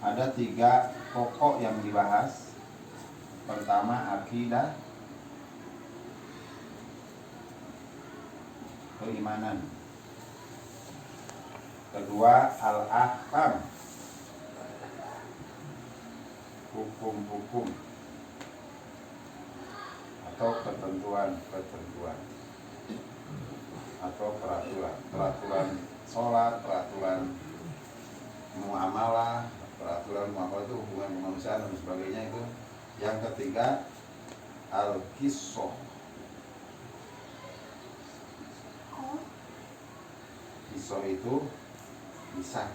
ada 3 pokok yang dibahas. Pertama akidah, keimanan. Kedua al-ahkam, hukum-hukum atau ketentuan-ketentuan atau peraturan sholat, peraturan muamalah itu hubungan kemanusiaan dan sebagainya itu. Yang ketiga al-qisah, kisah itu kisah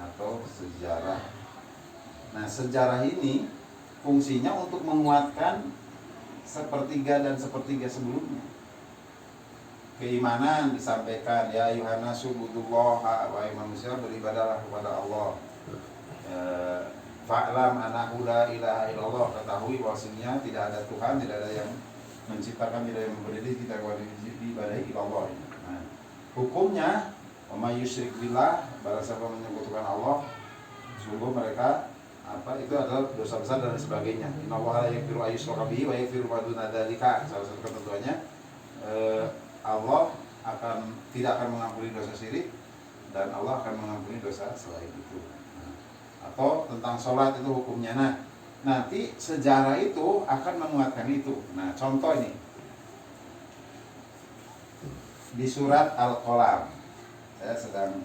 atau sejarah. Nah, sejarah ini fungsinya untuk menguatkan sepertiga dan sepertiga sebelumnya. Keimanan disampaikan, ya ayuhannasu budullaha, wahai manusia beribadahlah kepada Allah. Fa'lam annahu la ilaha illallah, ketahui bahwasanya tidak ada Tuhan, tidak ada yang menciptakan, tidak ada yang memberi rizki, tidak ada yang diibadahi illallah. Nah, hukumnya wa may yusyrik billah, barang siapa menyekutukan Allah, sungguh mereka itu adalah dosa besar dan sebagainya. Innallaha la yaghfiru an yushraka bihi wa yaghfiru ma duna dzalika. Salah satu ketentuannya Allah tidak akan mengampuni dosa syirik dan Allah akan mengampuni dosa selain itu. Atau tentang sholat itu hukumnya. Nah, nanti sejarah itu akan menguatkan itu. Nah, contoh ini di surat Al-Qalam. Saya sedang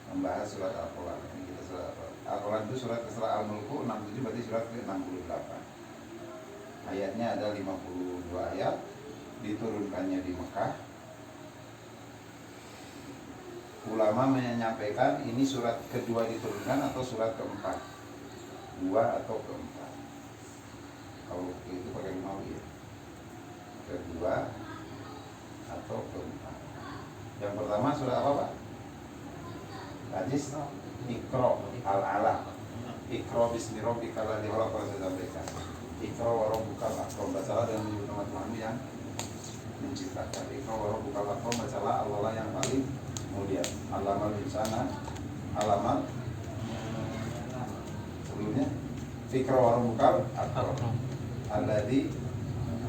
membahas surat Al-Qalam. Ini kita surat Al-Qalam itu surat Isra Al-Mulku 67, berarti surat ke-68. Ayatnya ada 52 ayat, diturunkannya di Mekah. Ulama menyampaikan ini surat kedua diturunkan atau surat keempat, 2 atau keempat. Kalau itu pakai Romawi ya, kedua atau keempat. Yang pertama surat apa Pak? Hadis Iqra al-Alaq, Iqra bismi rabbikal ladzi khalaq, saya sampaikan. Iqra wa rabbukal akram, bacalah dengan menyebut nama Tuhan yang menciptakan. Iqra wa rabbukal akram, bacalah Allah yang paling mulia. Alamal insana, alamal sebelumnya Iqra wa rabbukal akram alladzi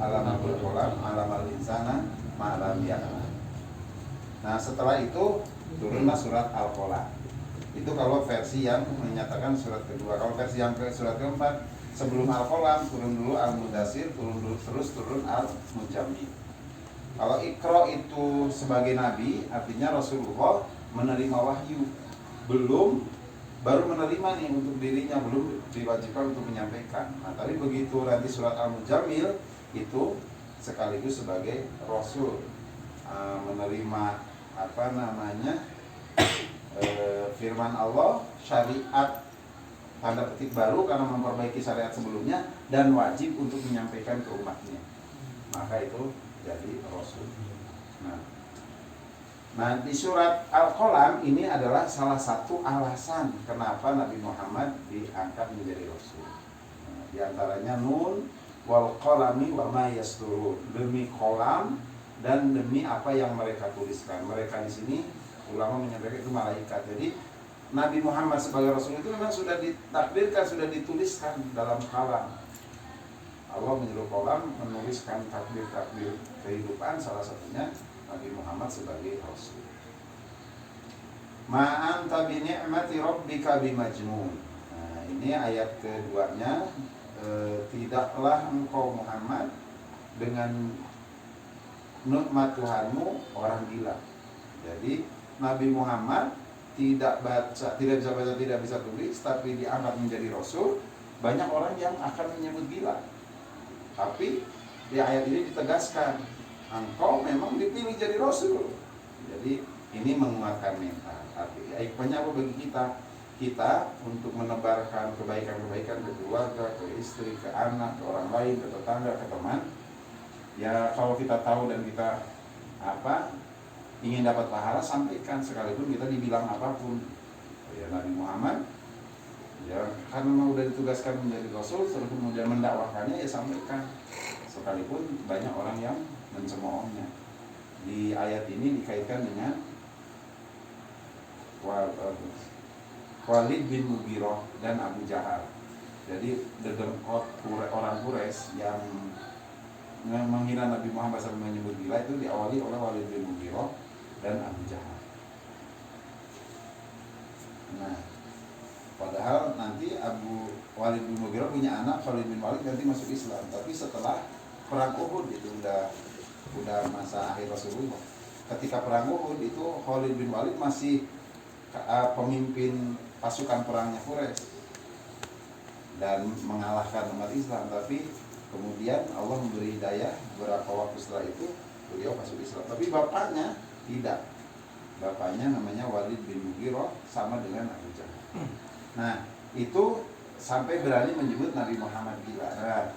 alamal bil qalam, alamal insana ma lam ya'lam. Nah, setelah itu turunlah surat Al-Qalam. Itu kalau versi yang menyatakan surat kedua. Kalau versi yang surat keempat, sebelum Al-Qalam turun dulu Al-Mudassir, terus turun Al-Mujammil. Kalau Iqra itu sebagai nabi, artinya Rasulullah menerima wahyu, baru menerima nih untuk dirinya, belum diwajibkan untuk menyampaikan. Nah, tapi begitu nanti surat Al-Mujammil itu sekaligus sebagai Rasul, menerima firman Allah, syariat tanda petik baru karena memperbaiki syariat sebelumnya, dan wajib untuk menyampaikan ke umatnya. Maka itu jadi Rasul. Nah, di surat Al-Qalam ini adalah salah satu alasan kenapa Nabi Muhammad diangkat menjadi Rasul. Di antaranya nun wal qalami wa ma yasturun, demi kolam dan demi apa yang mereka tuliskan. Mereka di sini ulama menyampaikan itu malaikat. Jadi Nabi Muhammad sebagai Rasul itu memang sudah ditakdirkan, sudah dituliskan dalam kalam. Allah menyuruh kolam menuliskan takdir-takdir kehidupan, salah satunya Nabi Muhammad sebagai Rasul. Ma anta bi ni'mati rabbika bimajnun. Nah, ini ayat keduanya. Tidaklah engkau Muhammad dengan nikmat Tuhanmu orang gila. Jadi Nabi Muhammad tidak bisa baca, tidak bisa tulis, tapi diangkat menjadi Rasul. Banyak orang yang akan menyebut gila. Tapi di ayat ini ditegaskan, engkau memang dipilih jadi Rasul. Jadi ini menguatkan mental. Artinya hikmahnya apa bagi kita? Kita untuk menebarkan kebaikan-kebaikan ke keluarga, ke istri, ke anak, ke orang lain, ke tetangga, ke teman. Ya kalau kita tahu dan kita ingin dapat pahala, sampaikan sekalipun kita dibilang apapun. Ya Nabi Muhammad ya karena sudah ditugaskan menjadi Rasul, terus kemudian mendakwakannya, ya sampaikan sekalipun banyak orang yang mencemoohnya. Di ayat ini dikaitkan dengan Walid bin Mughirah dan Abu Jahal. Jadi dedengkot orang Quraisy yang menghina Nabi Muhammad sampai menyebut gila itu diawali oleh Walid bin Mughirah dan Abu Jahal. Nah, padahal nanti Walid bin Mughirah punya anak Khalid bin Walid nanti masuk Islam, tapi setelah perang Uhud itu udah masa akhir Rasulullah. Ketika perang Uhud itu Khalid bin Walid masih pemimpin pasukan perangnya Quraisy dan mengalahkan umat Islam, tapi kemudian Allah memberi hidayah beberapa waktu setelah itu beliau masuk Islam. Tapi bapaknya tidak. Bapaknya namanya Walid bin Mughirah sama dengan Abu Jahal. Nah, itu sampai berani menyebut Nabi Muhammad gila. Nah,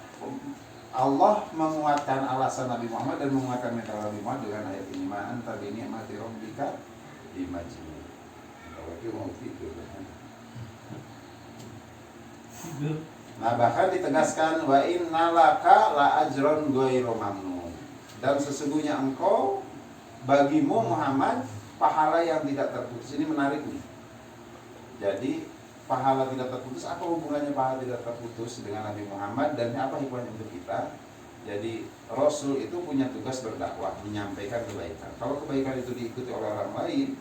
Allah menguatkan alasan Nabi Muhammad dan menguatkan mental Nabi Muhammad dengan ayat ini, ma'an tadi ni'mati rabbika bimajnun. Kalau itu mau tidur. Nah, bahkan ditegaskan wa innalaka la ajron ghairu mamnun. Dan sesungguhnya engkau bagimu Muhammad pahala yang tidak terputus. Ini menarik nih. Jadi pahala tidak terputus, apa hubungannya pahala tidak terputus dengan Nabi Muhammad dan apa hikmahnya untuk kita? Jadi Rasul itu punya tugas berdakwah, menyampaikan kebaikan. Kalau kebaikan itu diikuti oleh orang lain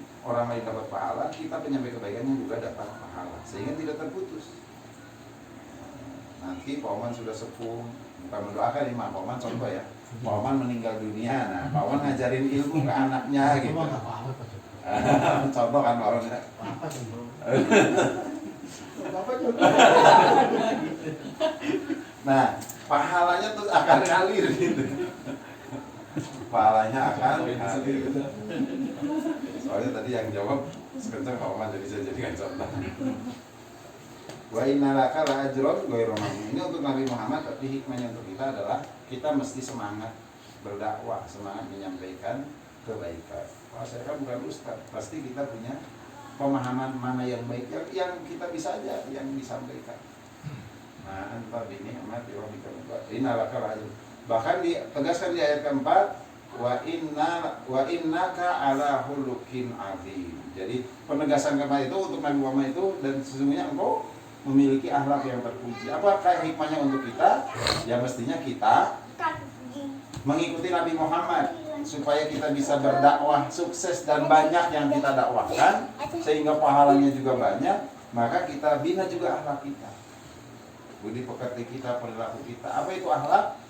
dapat pahala, kita penyampaian kebaikannya juga dapat pahala, sehingga tidak terputus. Nanti Pak Oman sudah sepuh, bukan mendoakan ini, Pak Oman contoh ya. Pak Oman meninggal dunia, nah Pak Oman ngajarin ilmu ke anaknya gitu. Contoh kan Pak Oman ya. Nah, pahalanya tuh akan ngalir gitu. Pahalanya akan ngalir. Soalnya tadi yang jawab sekencang Pak Oman, jadi saya jadikan contoh. Wa innalaka la ajron ghairu mamnun. Ini untuk Nabi Muhammad, tapi hikmahnya untuk kita adalah kita mesti semangat berdakwah, semangat menyampaikan kebaikan. Wah, saya kan bukan ustaz, pasti kita punya pemahaman mana yang baik yang kita bisa aja yang disampaikan. Nah, anta bi ni'mati rabbika innalaka la ajron. Bahkan ditegaskan di ayat keempat, wa innaka ala khuluqin azim. Jadi penegasan keempat itu untuk Nabi Muhammad itu, dan sesungguhnya engkau memiliki akhlak yang terpuji. Apakah hikmahnya untuk kita? Ya mestinya kita mengikuti Nabi Muhammad supaya kita bisa berdakwah sukses dan banyak yang kita dakwahkan sehingga pahalanya juga banyak. Maka kita bina juga akhlak kita, budi pekerti kita, perilaku kita. Apa itu akhlak?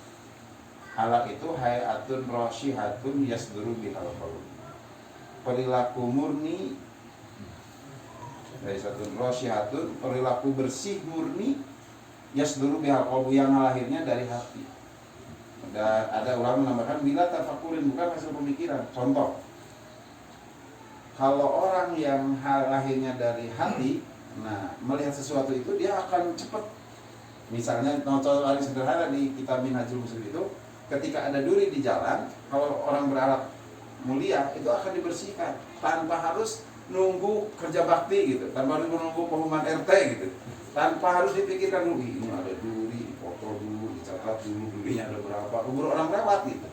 Akhlak itu hayatun rosyihatun yasduru bihal qaul. Perilaku murni dari satu rosyihatun, perilaku bersih murni yasduru bihal qaul, yang lahirnya dari hati. Ada ulama menambahkan bila tafakurin, bukan hasil pemikiran. Contoh, kalau orang yang lahirnya dari hati, nah melihat sesuatu itu dia akan cepat. Misalnya contoh paling sederhana di kitab Minhajul Muslim itu, ketika ada duri di jalan, kalau orang berakhlak mulia itu akan dibersihkan tanpa harus nunggu kerja bakti gitu, tanpa harus menunggu pengumuman RT gitu, tanpa harus dipikirkan dulu ini ada duri, dipotong dulu, dicatat dulu durinya ada berapa, keburu orang lewat gitu.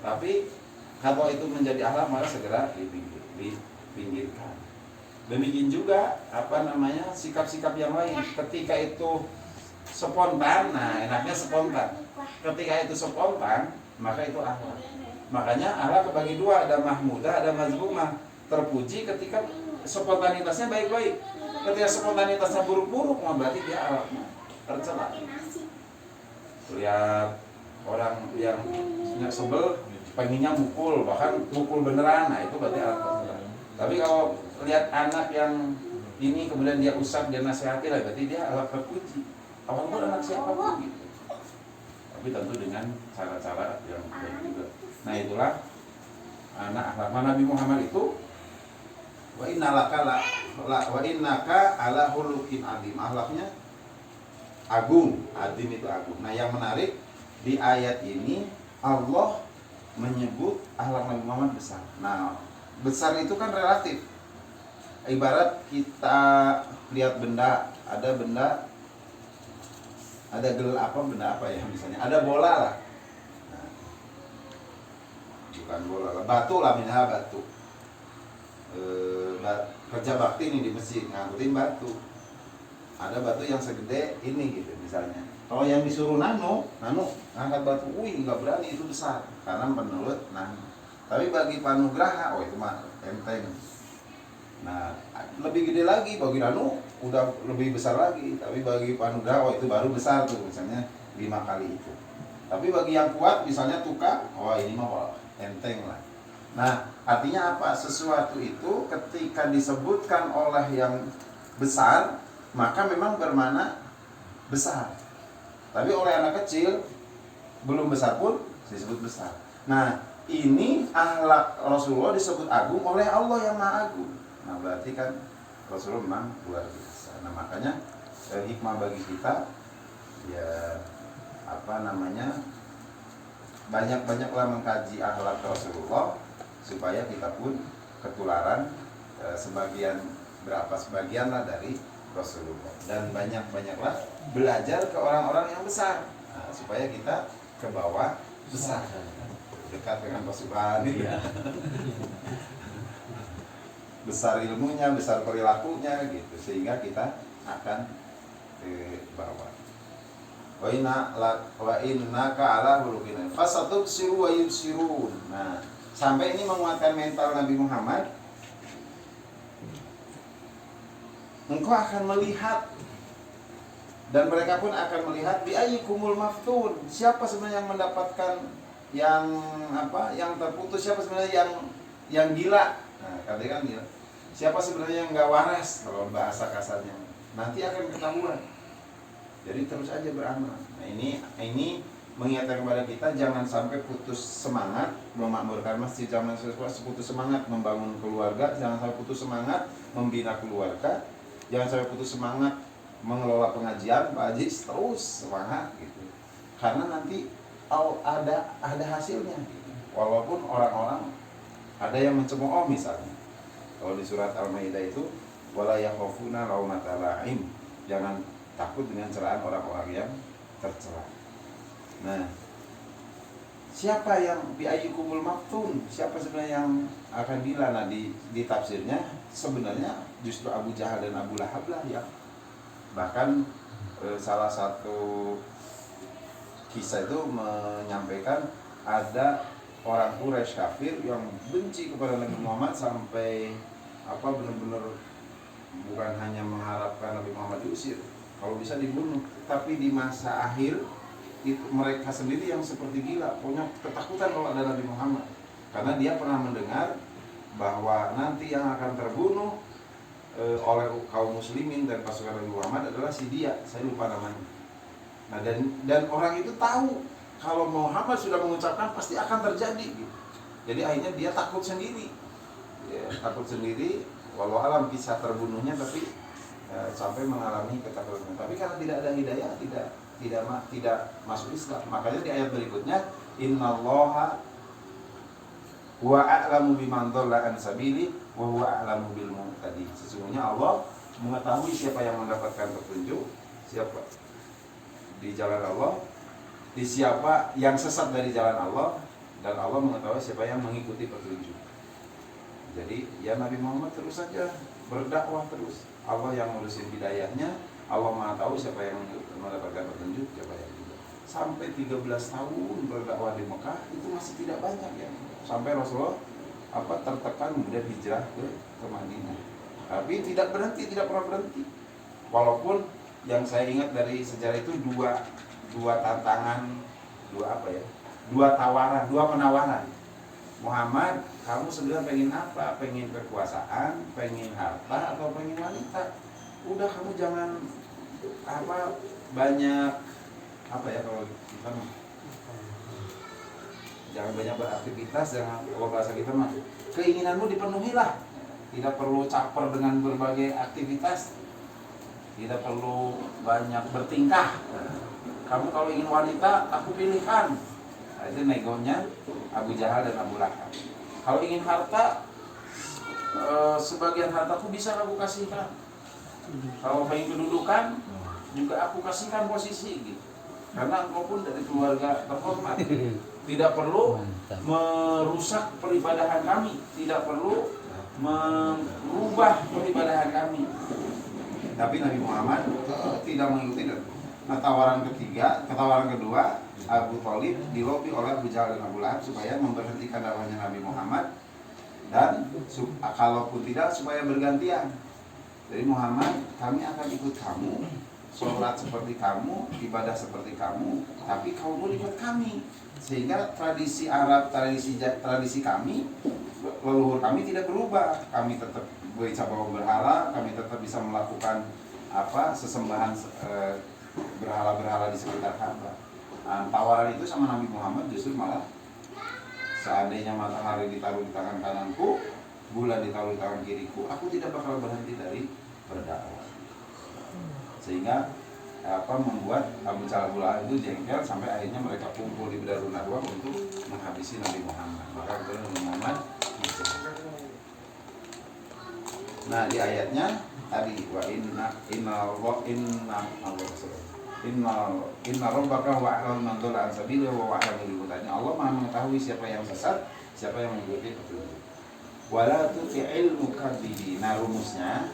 Tapi kalau itu menjadi akhlak maka segera dipinggirkan. Demikian juga sikap-sikap yang lain. Ketika itu spontan, nah enaknya spontan. Ketika itu spontan, maka itu akhlak. Makanya akhlak kebagi dua, ada mahmudah, ada mazmumah. Terpuji ketika spontanitasnya baik-baik. Ketika spontanitasnya buruk-buruk, berarti dia akhlaknya tercela. Lihat orang yang sebel, pengennya mukul, bahkan mukul beneran, nah itu berarti akhlak tercela. Tapi kalau lihat anak yang ini kemudian dia usap, dia nasihati lah, berarti dia akhlak terpuji. Awalnya anak siapapun gitu. Tapi tentu dengan cara-cara yang baik juga. Nah itulah anak akhlak Nabi Muhammad itu. Wa innaka ala khuluqin azim. Akhlaknya agung, azim itu agung. Nah yang menarik di ayat ini Allah menyebut akhlak Nabi Muhammad besar. Nah besar itu kan relatif. Ibarat kita lihat benda, ada benda, ada benda apa ya, misalnya ada bola lah, nah, bukan bola lah, batu lah, misalnya batu. Kerja bakti nih di masjid ngangkutin batu. ada batu yang segede ini gitu misalnya. Kalau yang disuruh nano angkat batu, nggak berani, itu besar karena menurut nano. Tapi bagi panugraha, itu mah enteng. Nah, lebih gede lagi bagi nano udah lebih besar lagi. Tapi bagi panugraha, itu baru besar tuh, misalnya 5 kali itu. Tapi bagi yang kuat, misalnya tukang, ini mah enteng lah. Nah, artinya apa? Sesuatu itu ketika disebutkan oleh yang besar, maka memang bermakna besar. Tapi oleh anak kecil, belum besar pun disebut besar. Nah, ini akhlak Rasulullah disebut agung oleh Allah yang Maha Agung. Nah, berarti kan Rasulullah memang luar biasa. Nah, makanya hikmah bagi kita, ya banyak-banyaklah mengkaji akhlak Rasulullah supaya kita pun ketularan sebagian lah dari Rasulullah, dan banyak-banyaklah belajar ke orang-orang yang besar, supaya kita ke bawah besar, dekat dengan pasukan itu. Besar ilmunya, besar perilakunya gitu, sehingga kita akan ke bawah. Wa innaka ala khuluqin fasatubsiru wa yubsirun. Nah, sampai ini menguatkan mental Nabi Muhammad. Engkau akan melihat, dan mereka pun akan melihat, bi ayyikumul maftun, siapa sebenarnya yang mendapatkan yang terputus, siapa sebenarnya yang gila. Nah, katakan gila. Siapa sebenarnya yang enggak waras, kalau bahasa kasarnya. Nanti akan ketahuan. Jadi terus aja beramal. Nah, ini mengingatkan kepada kita jangan sampai putus semangat memakmurkan masjid, jangan sampai putus semangat membangun keluarga, jangan sampai putus semangat membina keluarga, jangan sampai putus semangat mengelola pengajian, Pak Haji, terus semangat gitu. Karena nanti ada hasilnya gitu. Walaupun orang-orang ada yang mencemooh misalnya. Kalau di surat Al-Maidah itu wala yakhafuna laumata la'im, jangan takut dengan celaan orang-orang yang tercela. Nah, siapa yang bi ayyukumul maftun? Siapa sebenarnya yang akan gila? Nah, di tafsirnya sebenarnya justru Abu Jahal dan Abu Lahab lah ya. Bahkan salah satu kisah itu menyampaikan ada orang Quraisy kafir yang benci kepada Nabi Muhammad sampai benar-benar bukan hanya mengharapkan Nabi Muhammad diusir, kalau bisa dibunuh. Tapi di masa akhir itu mereka sendiri yang seperti gila, punya ketakutan kalau ada Nabi Muhammad, karena dia pernah mendengar bahwa nanti yang akan terbunuh oleh kaum muslimin dan pasukan Nabi Muhammad adalah si dia, saya lupa namanya. Nah, dan orang itu tahu kalau Muhammad sudah mengucapkan pasti akan terjadi gitu. Jadi akhirnya dia takut sendiri. Walau alam kisah terbunuhnya, tapi sampai mengalami ketakutan. Tapi karena tidak ada hidayah, tidak masuk Islam. Makanya di ayat berikutnya, innallaha huwa a'lamu biman dhalla an sabili wa huwa a'lamu bil muhtadin. Sesungguhnya Allah mengetahui siapa yang mendapatkan petunjuk, siapa di jalan Allah, di siapa yang sesat dari jalan Allah, dan Allah mengetahui siapa yang mengikuti petunjuk. Jadi ya Nabi Muhammad terus saja berdakwah terus. Allah yang ngurusin hidayahnya, Allah Maha tahu siapa yang mendapatkan petunjuk, siapa yang tidak. Sampai 13 tahun berdakwah di Mekah itu masih tidak banyak ya. Sampai Rasulullah tertekan kemudian hijrah ke Madinah. Tapi tidak pernah berhenti. Walaupun yang saya ingat dari sejarah itu dua tantangan, dua tawaran, dua penawaran. Muhammad, kamu sebenarnya pengen apa? Pengen kekuasaan, pengen harta, atau pengen wanita? Udah, kamu jangan banyak kalau kita jangan banyak beraktivitas, jangan, kalau bahasa kita mah keinginanmu dipenuhilah. Tidak perlu caper dengan berbagai aktivitas, tidak perlu banyak bertingkah. Kamu kalau ingin wanita, aku pilihkan. Nah, itu negonya Abu Jahal dan Abu Lahab. Kalau ingin harta, sebagian hartaku bisa aku kasihkan. Kalau pengen kedudukan, juga aku kasihkan posisi gitu. Karena engkau pun dari keluarga terhormat. Tidak perlu merusak peribadahan kami, tidak perlu merubah peribadahan kami. Tapi Nabi Muhammad tidak mengikuti itu. Nah, tawaran kedua, Abu Thalib dilobi oleh Abu Jahal dan Abu Lahab supaya memberhentikan dakwahnya Nabi Muhammad, dan kalaupun tidak supaya bergantian. Jadi Muhammad, kami akan ikut kamu, sholat seperti kamu, ibadah seperti kamu, tapi kamu ikut kami, sehingga tradisi Arab, tradisi kami, leluhur kami tidak berubah. Kami tetap bercabang berhala, kami tetap bisa melakukan sesembahan berhala-berhala di sekitar Ka'bah. Nah, tawaran itu sama Nabi Muhammad justru malah, seandainya matahari ditaruh di tangan kananku, bulan ditaruh di tangan kiriku, aku tidak bakal berhenti dari berdakwah. Sehingga membuat Abu Jahal itu jengkel, sampai akhirnya mereka kumpul di Bidarun Nadwa untuk menghabisi Nabi Muhammad. Maka kemudian Nabi Muhammad hijrah. Nah, di ayatnya tadi inna rabbaka huwa a'lamu man dhalla an sabilihi wa huwa a'lamu bil muhtadin. Allah Maha mengetahui siapa yang sesat, siapa yang mengikuti petunjuk. Wala tuti'il mukadzibin. Nah, rumusnya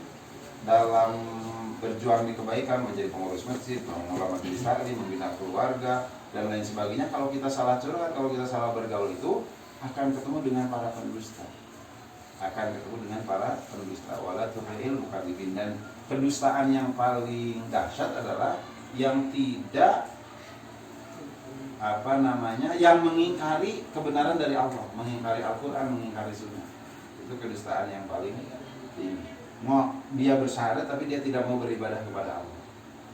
dalam berjuang di kebaikan, menjadi pengurus masjid, mengelola majelis taklim, membina keluarga dan lain sebagainya, kalau kita salah curhat, kalau kita salah bergaul, itu akan ketemu dengan para pendusta. Wala tuti'il mukadzibin. Dan pendustaan yang paling dahsyat adalah yang tidak yang mengingkari kebenaran dari Allah, mengingkari Al-Quran, mengingkari Sunnah. Itu kedustaan yang paling tinggi. Dia bersyahadat tapi dia tidak mau beribadah kepada Allah.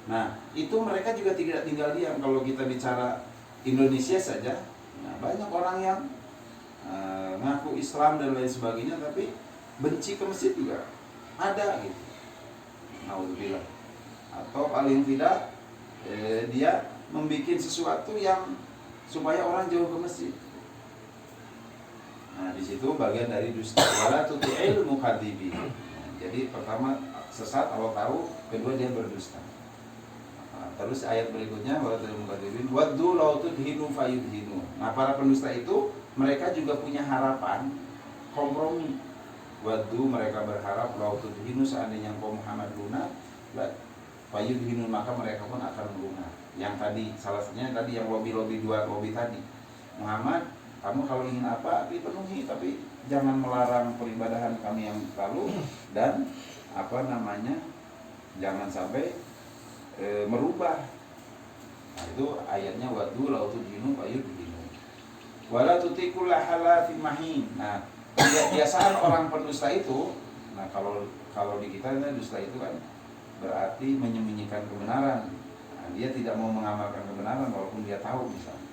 Nah, itu mereka juga tidak tinggal diam. Kalau kita bicara Indonesia saja, nah, banyak orang yang ngaku Islam dan lain sebagainya, tapi benci ke masjid juga ada gitu. Naudzubillah. Atau paling tidak dia membuat sesuatu yang supaya orang jauh ke masjid. Nah, di situ bagian dari dusta. Wala tuti'il mukadzibin. Jadi pertama sesat, Allah tahu. Kedua, dia berdusta. Nah, terus ayat berikutnya, wala tuti'il mukadzibin waddu law tudhinu fayudhinu. Nah, para pendusta itu mereka juga punya harapan kompromi. Waddu, mereka berharap, law tudhinu, seandainya engkau Muhammad lunak, fayudhinu, maka mereka pun akan lunak. Yang tadi salah satunya tadi yang lobby tadi. Muhammad, kamu kalau ingin apa dipenuhi, tapi jangan melarang peribadahan kami yang lalu, dan jangan sampai merubah. Nah, itu ayatnya waddu law tudhinu fayudhinu. Wala tutikul halafin mahin. Nah, kebiasaan orang pendusta itu, nah kalau di kita dusta itu kan berarti menyembunyikan kebenaran. Nah, dia tidak mau mengamalkan kebenaran walaupun dia tahu misalnya.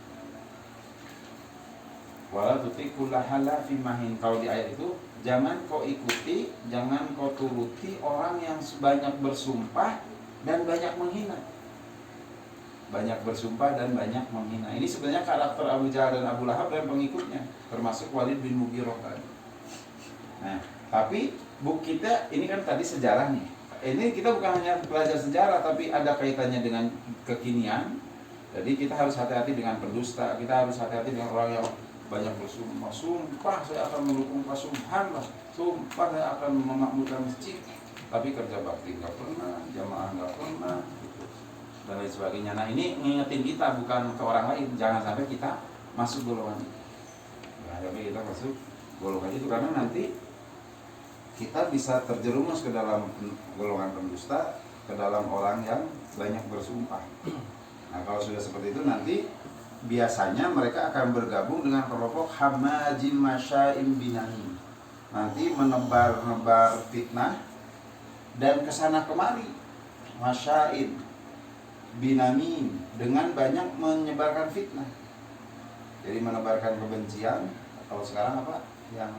Wala tutikul halafin mahin. Kalau di ayat itu, jangan kau ikuti, jangan kau turuti orang yang banyak bersumpah dan banyak menghina. Banyak bersumpah dan banyak menghina. Ini sebenarnya karakter Abu Jahal dan Abu Lahab dan pengikutnya, termasuk Walid bin Mughirah tadi. Nah, tapi kita ini kan tadi sejarah nih. Ini kita bukan hanya belajar sejarah, tapi ada kaitannya dengan kekinian. Jadi kita harus hati-hati dengan pendusta. Kita harus hati-hati dengan orang yang banyak bersumpah. Sumpah saya akan mendukung Pak Subhanallah. Sumpah saya akan memakmurkan masjid. Tapi kerja bakti nggak pernah, jamaah nggak pernah, dan lain sebagainya. Nah, ini ngingetin kita, bukan ke orang lain. Jangan sampai kita masuk golongan itu. Jangan sampai kita masuk golongan itu, karena nanti kita bisa terjerumus ke dalam golongan pendusta, ke dalam orang yang banyak bersumpah. Nah, kalau sudah seperti itu, nanti biasanya mereka akan bergabung dengan kelompok hamajim masya'im binamim. Nanti menebar fitnah dan kesana kemari, masya'im binamim, dengan banyak menyebarkan fitnah. Jadi menebarkan kebencian. Kalau sekarang apa yang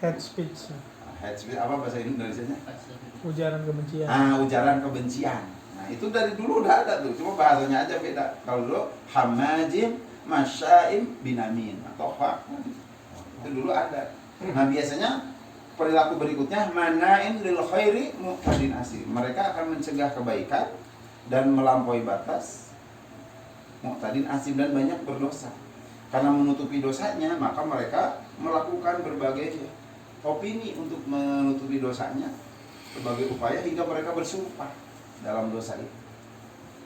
hate speech. Hate speech apa bahasa Indonesianya? Ujaran kebencian. Ujaran kebencian. Nah, itu dari dulu udah ada tuh, cuma bahasanya aja beda. Kalau dulu hamajim masya'im binamin atau itu dulu ada. Nah, biasanya perilaku berikutnya manain lil khairi mu'tadin asim. Mereka akan mencegah kebaikan dan melampaui batas, mu'tadin asim, dan banyak berdosa. Karena menutupi dosanya, maka mereka melakukan berbagai opini untuk menutupi dosanya. sebagai upaya hingga mereka bersumpah dalam dosa itu.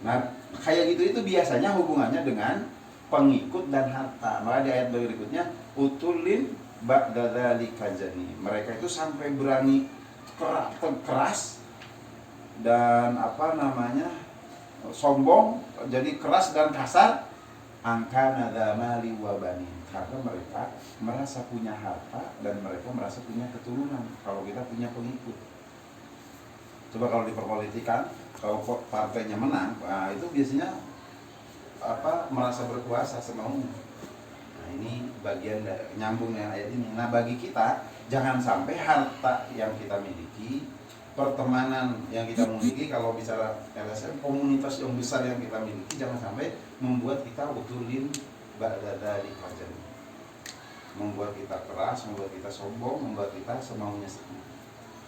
Nah, kayak gitu itu biasanya hubungannya dengan pengikut dan harta. Maka di ayat berikutnya utulin ba'da dzalika jani. Mereka itu sampai berani keras dan sombong, jadi keras dan kasar, angka nadamali wa banin, karena mereka merasa punya harta dan mereka merasa punya keturunan. Kalau kita punya pengikut, coba kalau diperpolitikan, kalau partainya menang, nah itu biasanya merasa berkuasa semaunya. Nah ini bagian nyambung dengan ayat ini. Nah bagi kita jangan sampai harta yang kita miliki, pertemanan yang kita miliki, kalau bicara LSM, komunitas yang besar yang kita miliki, jangan sampai membuat kita utulin ba'da dzalika jani, membuat kita keras, membuat kita sombong, membuat kita semaunya sendiri.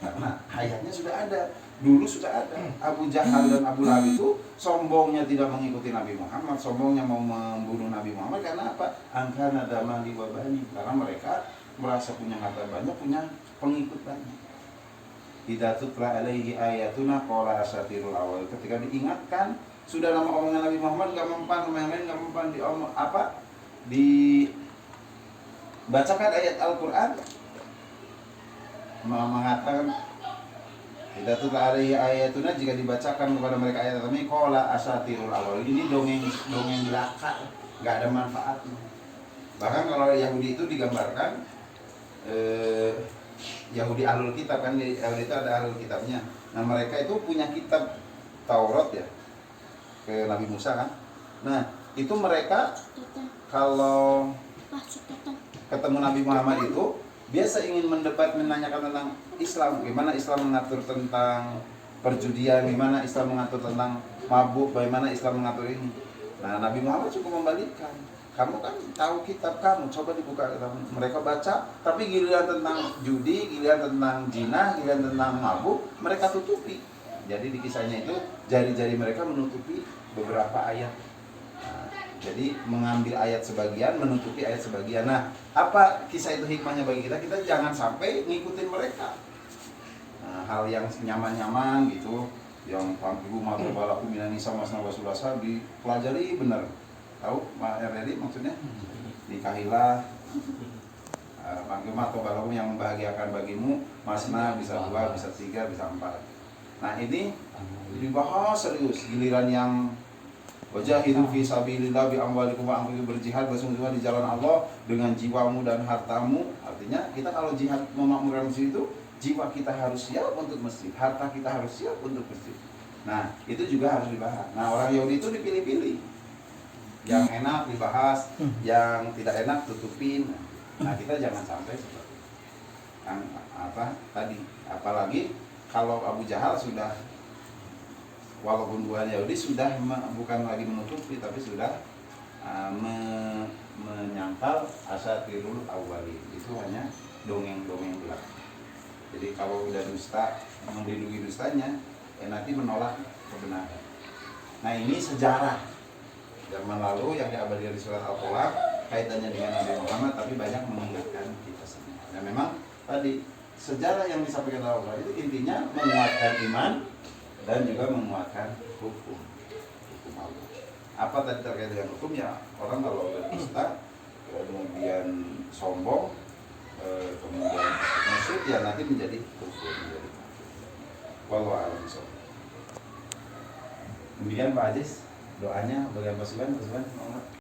Karena ayatnya sudah ada, dulu sudah ada. Abu Jahal dan Abu Lahab itu sombongnya tidak mengikuti Nabi Muhammad, sombongnya mau membunuh Nabi Muhammad. Karena apa? Angka nadamali wa bani, karena mereka merasa punya harta banyak, punya pengikut banyak. Idza tutla alaihi ayatuna qala asatirul awal. Ketika diingatkan sudah nama omongan Nabi Muhammad enggak mempan, nama yang lain enggak mempan, dibacakan ayat Al-Qur'an mengatakan idza tutla alaihi ayatuna, jika dibacakan kepada mereka ayat kami, qala asatirul awal. Ini dongeng belaka, enggak ada manfaatnya. Bahkan kalau Yahudi itu digambarkan Yahudi ahlul kitab, kan di Yahudi itu ada ahlul kitabnya. Nah mereka itu punya kitab Taurat ya, ke Nabi Musa kan. Nah itu mereka kalau ketemu Nabi Muhammad itu biasa ingin mendebat, menanyakan tentang Islam, gimana Islam mengatur tentang perjudian, gimana Islam mengatur tentang mabuk, bagaimana Islam mengatur ini. Nah Nabi Muhammad cukup membalikan, kamu kan tahu kitab kamu, coba dibuka kitab. Mereka baca, tapi giliran tentang judi, giliran tentang zina, giliran tentang mabuk, mereka tutupi. Jadi di kisahnya itu jari-jari mereka menutupi beberapa ayat. Nah, jadi mengambil ayat sebagian, menutupi ayat sebagian. Nah, apa kisah itu hikmahnya bagi kita? Kita jangan sampai ngikutin mereka. Nah, hal yang nyaman-nyaman gitu, yang panggilu matobalaku minani sama wasulasa dipelajari benar. Tahu Pak RRI maksudnya? Nikahilah panggilu matobalaku yang membahagiakan bagimu, masna bisa 2, bisa 3, bisa 4. Nah ini dibahas serius. Giliran yang wajahidu fi sabilillah bi amwalikum wa anfusikum, berjihad bersungguh-sungguh di jalan Allah dengan jiwamu dan hartamu. Artinya kita kalau jihad memakmurkan masjid itu, jiwa kita harus siap untuk masjid, harta kita harus siap untuk masjid. Nah itu juga harus dibahas. Nah orang Yahudi itu dipilih-pilih, yang enak dibahas, yang tidak enak tutupin. Nah kita jangan sampai seperti yang tadi. Apalagi kalau Abu Jahal sudah, walaupun bukan Yahudi, sudah bukan lagi menutupi, tapi sudah menyangkal asatirul awwali. Itu hanya dongeng-dongeng belaka. Jadi kalau udah dusta, melindungi dustanya, nanti menolak kebenaran. Nah ini sejarah zaman lalu yang diabadikan di surat Al-Falaq, kaitannya dengan Nabi Muhammad, tapi banyak mengingatkan kita semua. Dan memang tadi sejarah yang disampaikan Allah itu intinya menguatkan iman dan juga menguatkan hukum Allah. Apa tadi terkait dengan hukum ya? Orang kalau berdusta, kemudian sombong, kemudian maksud ya nanti menjadi hukum, menjadi wallahu a'lam bishawab. Kemudian Pak Aziz, doanya bagian pasukan.